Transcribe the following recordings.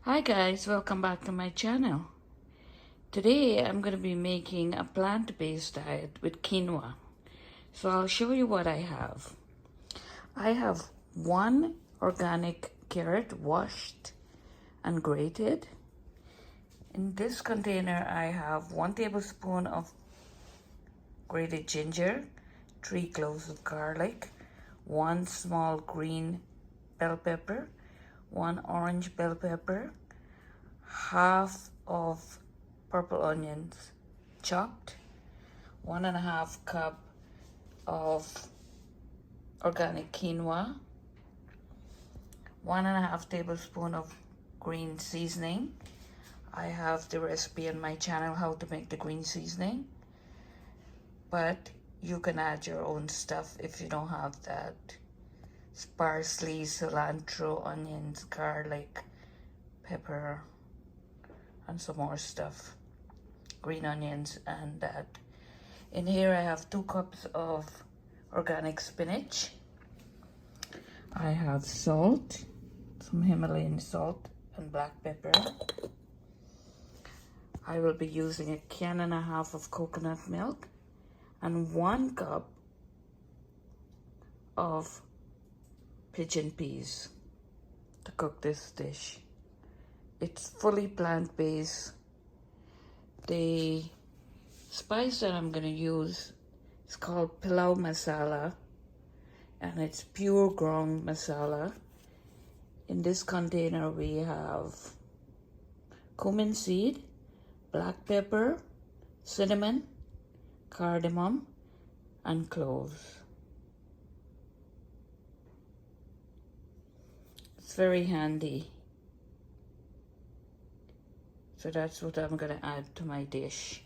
Hi guys, welcome back to my channel. Today I'm going to be making a plant-based diet with quinoa. So I'll show you what I have. I have one organic carrot washed and grated. In this container I have 1 tablespoon of grated ginger, 3 cloves of garlic, 1 small green bell pepper, 1 orange bell pepper, half of purple onions chopped, 1.5 cup of organic quinoa, 1.5 tablespoon of green seasoning. I have the recipe on my channel how to make the green seasoning, but you can add your own stuff if you don't have that. Parsley, cilantro, onions, garlic, pepper, and some more stuff, green onions and that. In here I have 2 cups of organic spinach. I have salt, some Himalayan salt and black pepper. I will be using 1.5 cans of coconut milk and 1 cup of pigeon peas to cook this dish. It's fully plant-based. The spice that I'm going to use is called pilau masala, and it's pure ground masala. In this container we have cumin seed, black pepper, cinnamon, cardamom, and cloves. It's very handy. So that's what I'm going to add to my dish.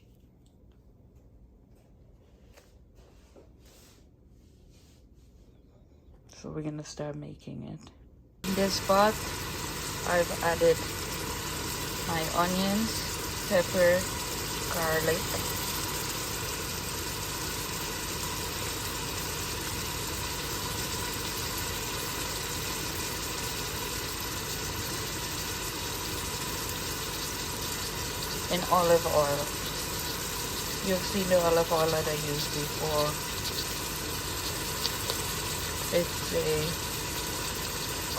So we're going to start making it. In this pot, I've added my onions, pepper, garlic, and olive oil. You've seen the olive oil that I used before. It's a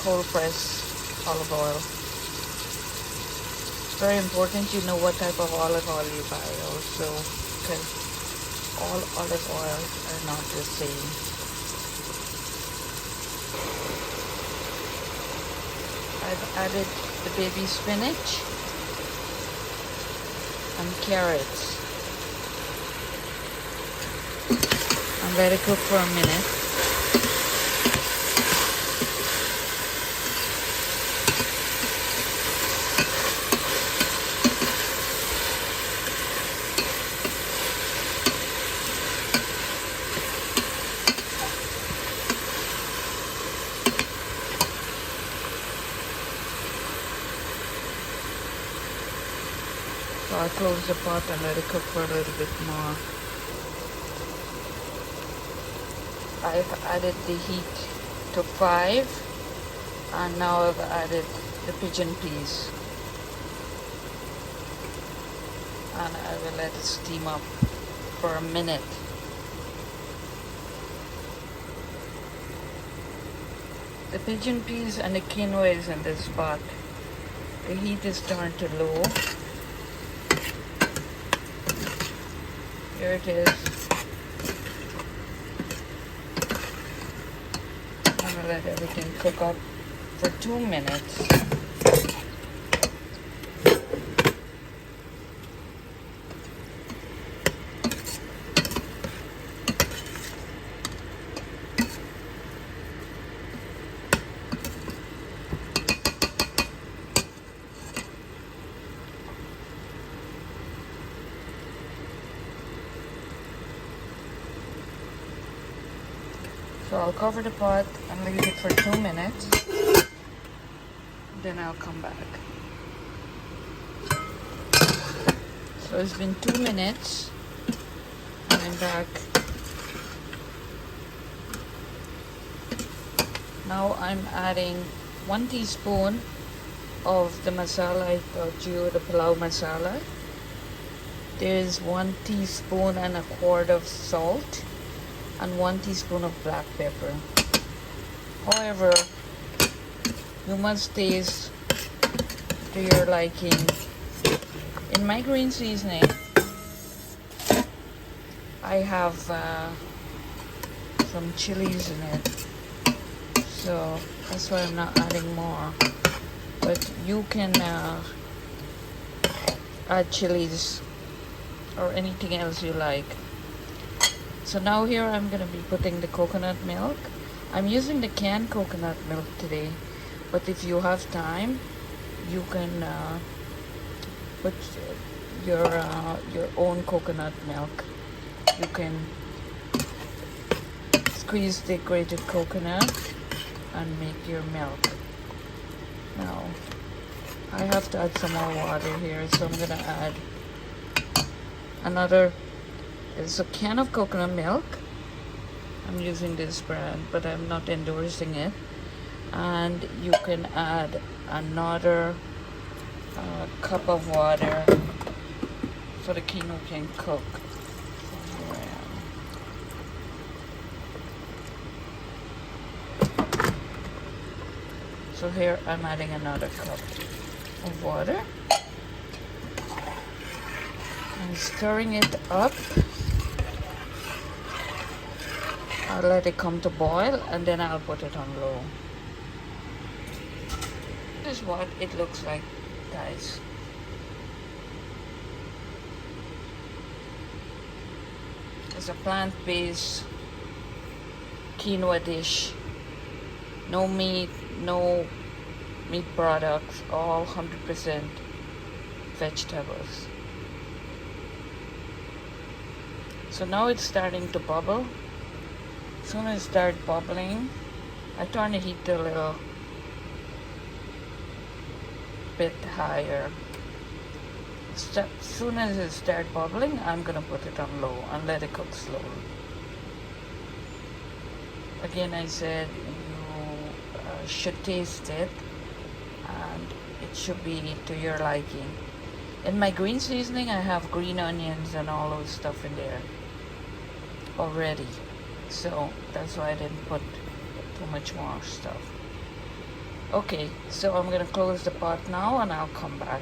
cold pressed olive oil. It's very important you know what type of olive oil you buy also, because all olive oils are not the same. I've added the baby spinach and carrots and let it cook for a minute. So I close the pot and let it cook for a little bit more. I've added the heat to 5, and now I've added the pigeon peas. And I will let it steam up for a minute. The pigeon peas and the quinoa is in this pot. The heat is turned to low. Here it is. I'm going to let everything cook up for 2 minutes. So I'll cover the pot and leave it for 2 minutes. Then I'll come back. So it's been 2 minutes and I'm back. Now I'm adding 1 teaspoon of the masala I taught you, the pilau masala. There's 1 teaspoon and a quart of salt and 1 teaspoon of black pepper. However, you must taste to your liking. In my green seasoning, I have some chilies in it, so that's why I'm not adding more. But you can add chilies or anything else you like. So now here I'm going to be putting the coconut milk. I'm using the canned coconut milk today, but if you have time, you can put your own coconut milk. You can squeeze the grated coconut and make your milk. Now I have to add some more water here, so I'm going to add another. It's a can of coconut milk. I'm using this brand, but I'm not endorsing it. And you can add another cup of water so the quinoa can cook. So here I'm adding another cup of water. I'm stirring it up. I'll let it come to boil and then I'll put it on low. This is what it looks like, guys. It's a plant-based quinoa dish. No meat, no meat products, all 100% vegetables. So now it's starting to bubble. As soon as it starts bubbling, I turn the heat a little bit higher. As soon as it starts bubbling, I'm gonna put it on low and let it cook slowly. Again, I said you should taste it, and it should be to your liking. In my green seasoning, I have green onions and all those stuff in there already, so that's why I didn't put too much more stuff. Okay, so I'm gonna close the pot now and I'll come back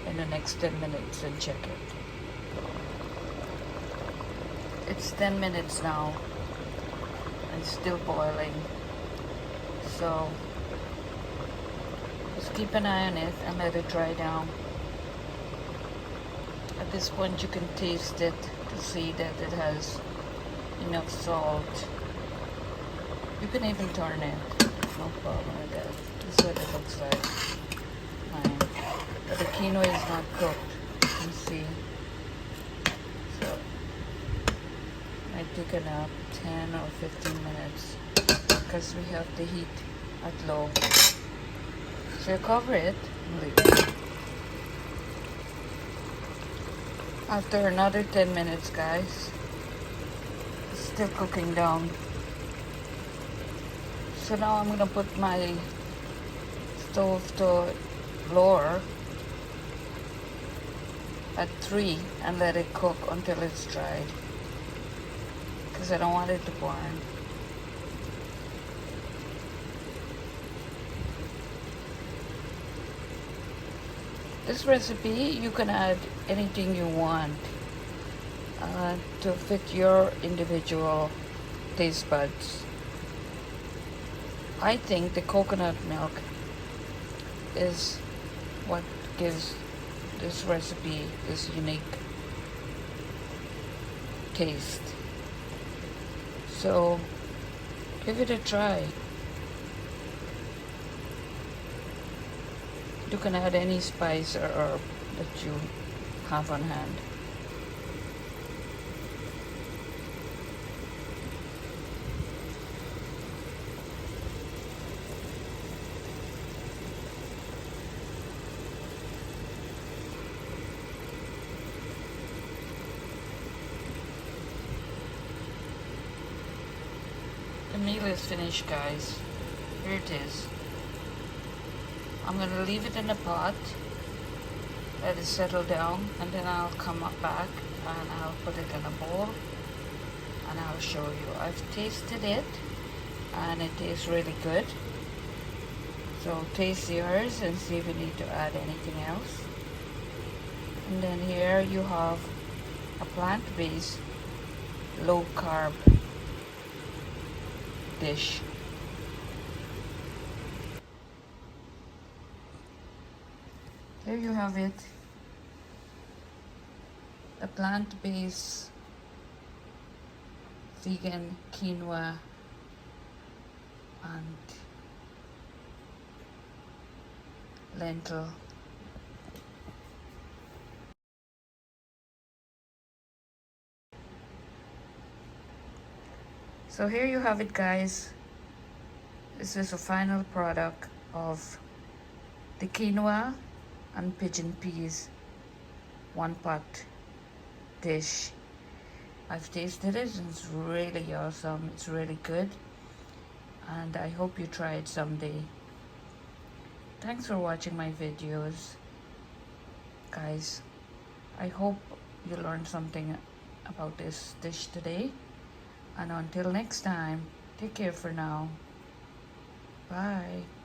in the next 10 minutes and check it. It's 10 minutes now. It's still boiling, so just keep an eye on it and let it dry down. At this point you can taste it to see that it has enough salt. You can even turn it, no problem with that. This is what it looks like. Fine. But the quinoa is not cooked, you can see. So might take about 10 or 15 minutes because we have the heat at low. So you cover it and leave it. After another 10 minutes, guys, it's still cooking down. So now I'm gonna put my stove to lower at 3 and let it cook until it's dried, because I don't want it to burn. This recipe, you can add anything you want to fit your individual taste buds. I think the coconut milk is what gives this recipe this unique taste. So give it a try. You can add any spice or herb that you have on hand. The meal is finished, guys. Here it is. I'm going to leave it in a pot, let it settle down, and then I'll come up back and I'll put it in a bowl and I'll show you. I've tasted it and it tastes really good. So taste yours and see if you need to add anything else. And then here you have a plant-based low carb dish. Here you have it, a plant-based vegan quinoa and lentil. So here you have it, guys. This is a final product of the quinoa and pigeon peas one pot dish. I've tasted it and it's really awesome. It's really good and I hope you try it someday. Thanks for watching my videos, guys. I hope you learned something about this dish today, and until next time, take care for now. Bye.